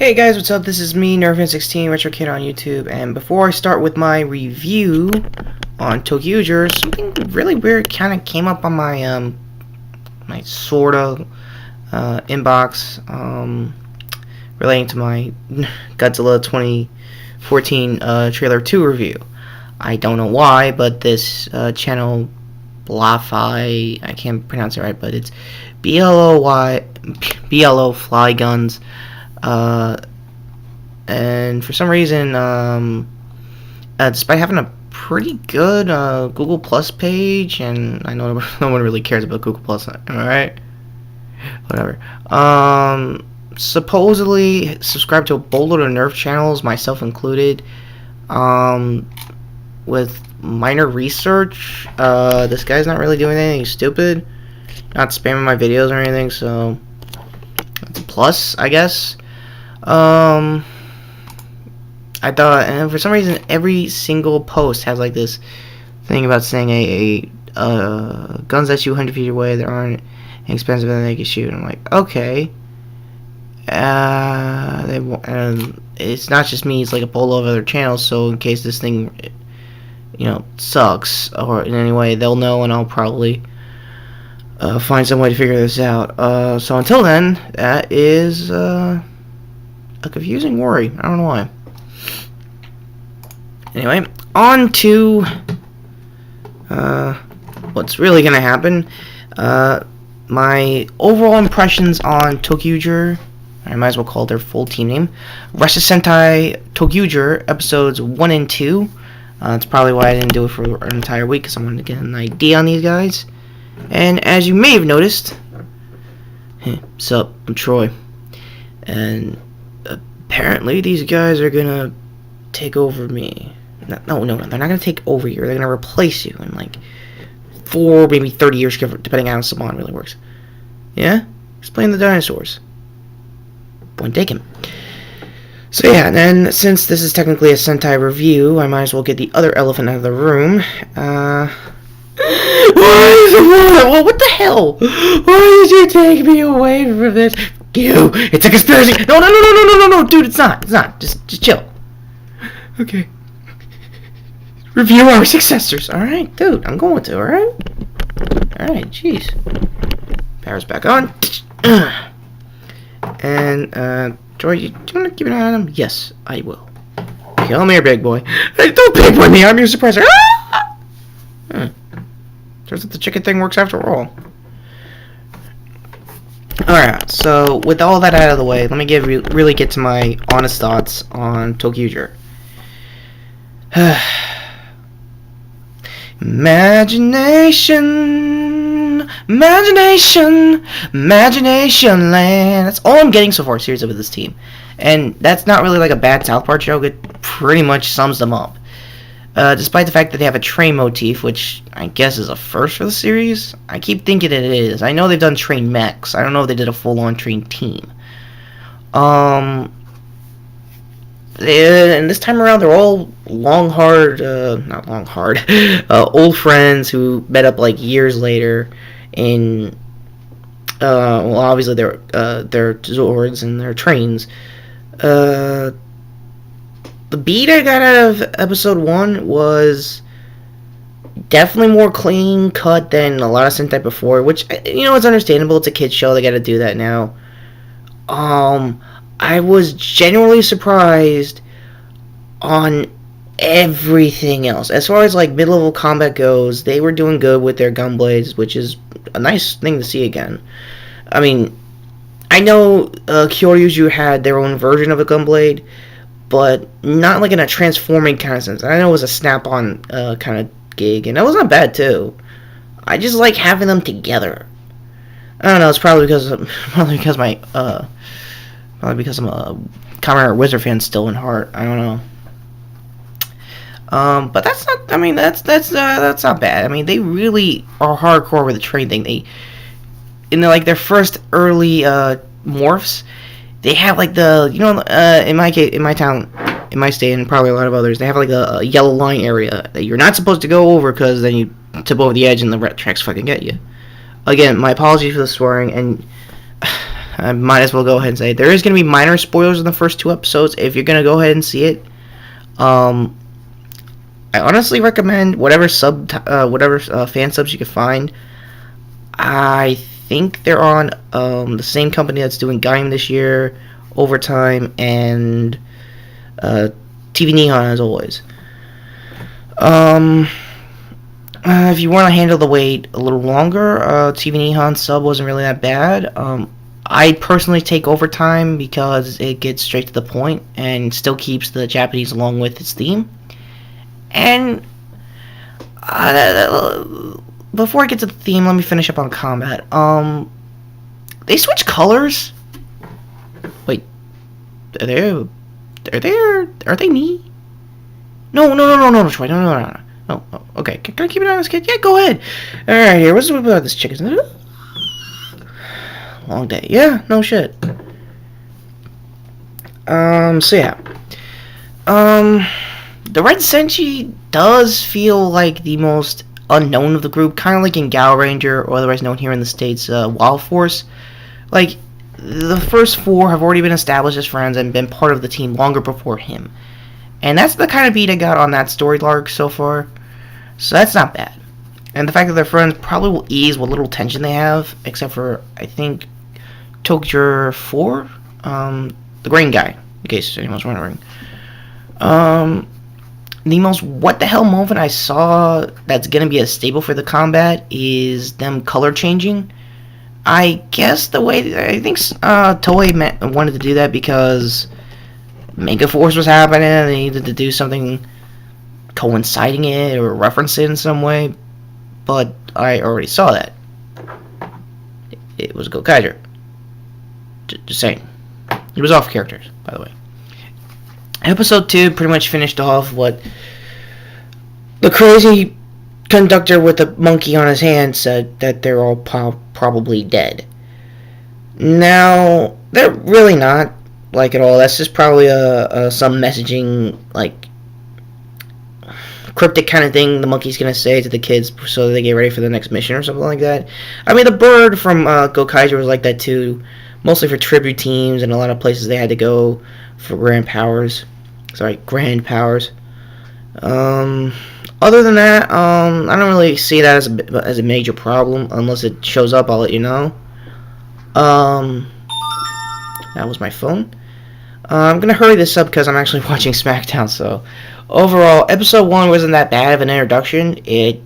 Hey guys, what's up? This is me, Nerfin16, Retro Kid on YouTube, and before I start with my review on ToQger, something really weird kind of came up on my my sorta inbox relating to my Godzilla 2014 trailer 2 review. I don't know why, but this channel Blafy, I can't pronounce it right, but it's BLO Fly Guns. And for some reason, despite having a pretty good Google Plus page, and I know no one really cares about Google Plus, am I right? Whatever. Supposedly subscribed to a boatload of Nerf channels, myself included. With minor research, this guy's not really doing anything stupid, not spamming my videos or anything, so that's a plus, I guess. I thought, and for some reason, every single post has like this thing about saying guns that shoot 100 feet away that aren't expensive and they can shoot. I'm like, okay. It's not just me; it's like a bowl of other channels. So in case this thing, sucks or in any way, they'll know, and I'll probably find some way to figure this out. So until then, that is a confusing worry. I don't know why. Anyway, on to what's really gonna happen. My overall impressions on ToQger, I might as well call their full team name, Russia Sentai ToQger episodes 1 and 2. That's probably why I didn't do it for an entire week, because I wanted to get an idea on these guys. And as you may have noticed, sup, I'm Troy, and apparently these guys are gonna take over me. No, they're not gonna take over you. They're gonna replace you in like 4, maybe 30 years, depending on how Saban really works. Yeah? Explain the dinosaurs. Point taken. So yeah, and then since this is technically a Sentai review, I might as well get the other elephant out of the room. Well, what the hell? Why did you take me away from this? You! It's a conspiracy! No, dude, it's not. Just chill. Okay. Review our successors. Alright, dude, I'm going to, alright? Alright, jeez. Power's back on. And, Joy, do you want to keep an eye on him? Yes, I will. Come here, big boy. Hey, don't big boy me, I'm your suppressor. Turns out the chicken thing works after all. Alright, so with all that out of the way, let me really get to my honest thoughts on ToQger. Imagination land. That's all I'm getting so far, seriously, with this team. And that's not really like a bad South Park joke. It pretty much sums them up. Despite the fact that they have a train motif, which I guess is a first for the series. I keep thinking it is. I know they've done train mechs. I don't know if they did a full-on train team. And this time around, they're all old friends who met up like years later in, well, obviously their Zords and their trains. The beat I got out of episode 1 was definitely more clean cut than a lot of Sentai before, which, it's understandable. It's a kid's show. They got to do that now. I was genuinely surprised on everything else. As far as like mid-level combat goes, they were doing good with their gunblades, which is a nice thing to see again. I mean, I know Kyoryuju had their own version of a gunblade, but not like in a transforming kind of sense. I know it was a snap-on kind of gig, and that was not bad too. I just like having them together. I don't know. It's probably because I'm a Kamen Rider Wizard fan still in heart. I don't know. But that's not. I mean, that's not bad. I mean, they really are hardcore with the train thing. In their first early morphs, they have like in my case, in my town, in my state, and probably a lot of others, they have like a yellow line area that you're not supposed to go over because then you tip over the edge and the rat tracks fucking get you. Again, my apologies for the swearing, and I might as well go ahead and say there is going to be minor spoilers in the first 2 episodes. If you're going to go ahead and see it, I honestly recommend whatever fan subs you can find. I think they're on the same company that's doing Gaim this year, Overtime, and TV Nihon as always. If you want to handle the wait a little longer, TV Nihon sub wasn't really that bad. I personally take Overtime because it gets straight to the point and still keeps the Japanese along with its theme. And before I get to the theme, let me finish up on combat. They switch colors. Wait, are they me? No, Troy, no. Oh, okay. Can I keep it on this kid? Yeah, go ahead. All right, here. What's about this chicken? Long day. Yeah, no shit. So yeah. The Red Senshi does feel like the most unknown of the group, kind of like in Gal Ranger, or otherwise known here in the States, Wild Force. Like, the first 4 have already been established as friends and been part of the team longer before him. And that's the kind of beat I got on that story arc so far. So that's not bad. And the fact that they're friends probably will ease what little tension they have, except for, I think, Tokyo 4, the green guy, in case anyone's wondering. The most what the hell moment I saw that's gonna be a staple for the combat is them color changing. I guess the way I think Toei wanted to do that because Mega Force was happening and they needed to do something coinciding it or reference it in some way, but I already saw that. It was Gokaiger. Just saying. It was off characters, by the way. Episode 2 pretty much finished off what the crazy conductor with the monkey on his hand said, that they're all probably dead. Now, they're really not, like, at all. That's just probably some messaging, like, cryptic kind of thing the monkey's gonna say to the kids so they get ready for the next mission or something like that. I mean, the bird from Gokaiger was like that too, mostly for tribute teams and a lot of places they had to go for grand powers. Other than that, I don't really see that as a major problem. Unless it shows up, I'll let you know. That was my phone. I'm gonna hurry this up because I'm actually watching SmackDown. So, overall, episode 1 wasn't that bad of an introduction. It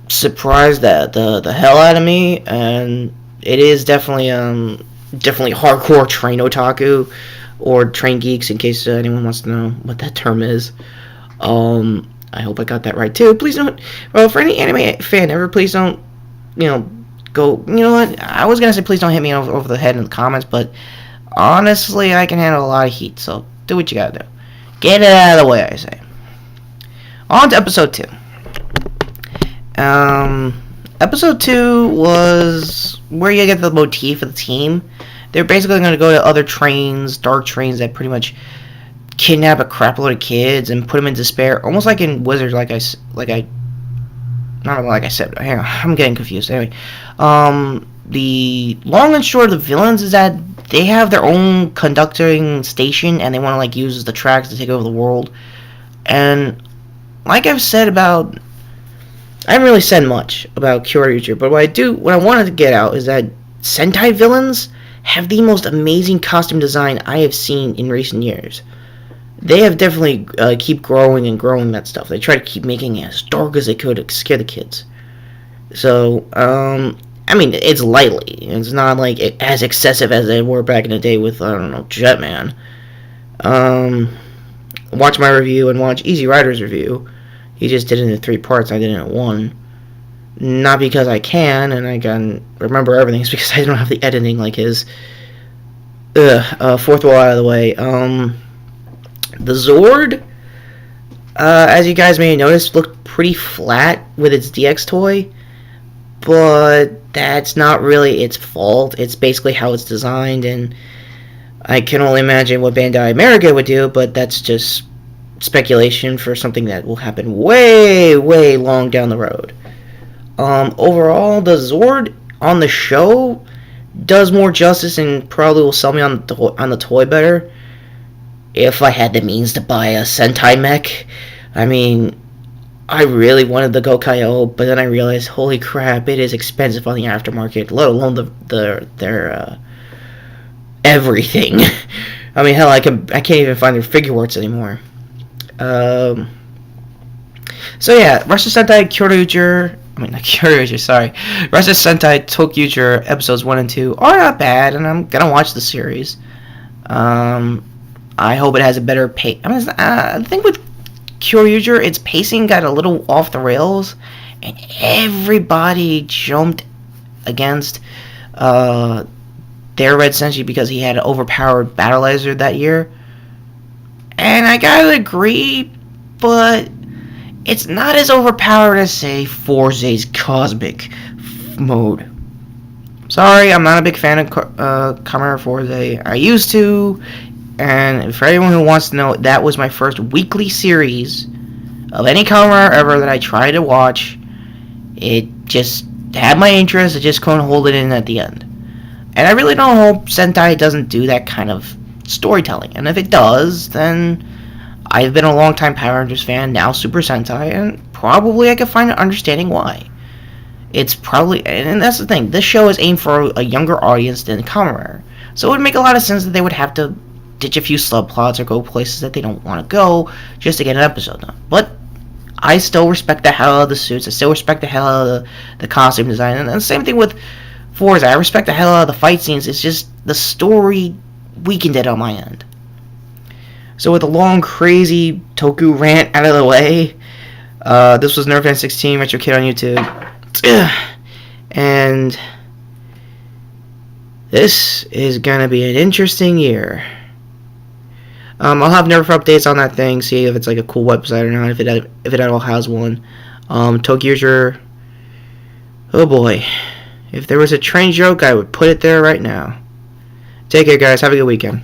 surprised the hell out of me, and it is definitely hardcore train otaku or train geeks, in case anyone wants to know what that term is. I hope I got that right too. Please don't. Well, for any anime fan ever, please don't. Go. You know what? I was gonna say please don't hit me over the head in the comments, but honestly, I can handle a lot of heat. So do what you gotta do. Get it out of the way, I say. On to episode 2. Episode 2 was where you get the motif of the team. They're basically going to go to other trains, dark trains that pretty much kidnap a crap load of kids and put them in despair, almost like in Wizards. Hang on, I'm getting confused. Anyway, the long and short of the villains is that they have their own conducting station and they want to like use the tracks to take over the world. And like I've said about, I haven't really said much about Kyoryuger, but what I wanted to get out is that Sentai villains have the most amazing costume design I have seen in recent years. They have definitely keep growing and growing that stuff. They try to keep making it as dark as they could to scare the kids. So, I mean, it's lightly. It's not like as excessive as they were back in the day with, I don't know, Jetman. Watch my review and watch Easy Rider's review. He just did it in 3 parts. I did it in 1. Not because I can, and I can remember everything. It's because I don't have the editing like his. Fourth wall out of the way. The Zord, as you guys may have noticed, looked pretty flat with its DX toy. But that's not really its fault. It's basically how it's designed, and I can only imagine what Bandai America would do, but that's just speculation for something that will happen way, way long down the road. Overall, the Zord on the show does more justice and probably will sell me on the toy better if I had the means to buy a Sentai mech. I mean, I really wanted the Gokaiō, but then I realized, holy crap, it is expensive on the aftermarket, let alone their everything. I mean, hell, I can't even find their figure arts anymore. So yeah, Russia Sentai Kyoryuger, I mean not Kyoryuger, sorry, Russia Sentai ToQger episodes 1 and 2 are not bad, and I'm gonna watch the series. I hope it has a better pace. I mean, I think with Kyoryuger, its pacing got a little off the rails, and everybody jumped against their Red Senshi because he had an overpowered Battleizer that year. And I gotta agree, but it's not as overpowered as, say, Forze's Cosmic mode. Sorry, I'm not a big fan of Kamen Forze. I used to, and for anyone who wants to know, that was my first weekly series of any Kamen ever that I tried to watch. It just had my interest, I just couldn't hold it in at the end. And I really don't hope Sentai doesn't do that kind of storytelling. And if it does, then I've been a long-time Power Rangers fan, now Super Sentai, and probably I could find an understanding why. It's probably, and that's the thing, this show is aimed for a younger audience than Kamen Rider. So it would make a lot of sense that they would have to ditch a few subplots or go places that they don't want to go just to get an episode done. But I still respect the hell out of the suits, I still respect the hell out of the costume design, and the same thing with Forza. I respect the hell out of the fight scenes, it's just the story weakened it on my end. So with a long, crazy Toku rant out of the way, this was NerdFan16, Retro Kid on YouTube. And this is gonna be an interesting year. I'll have Nerf updates on that thing, see if it's like a cool website or not, if it at all has one. ToQger, oh boy. If there was a train joke, I would put it there right now. Take care, guys. Have a good weekend.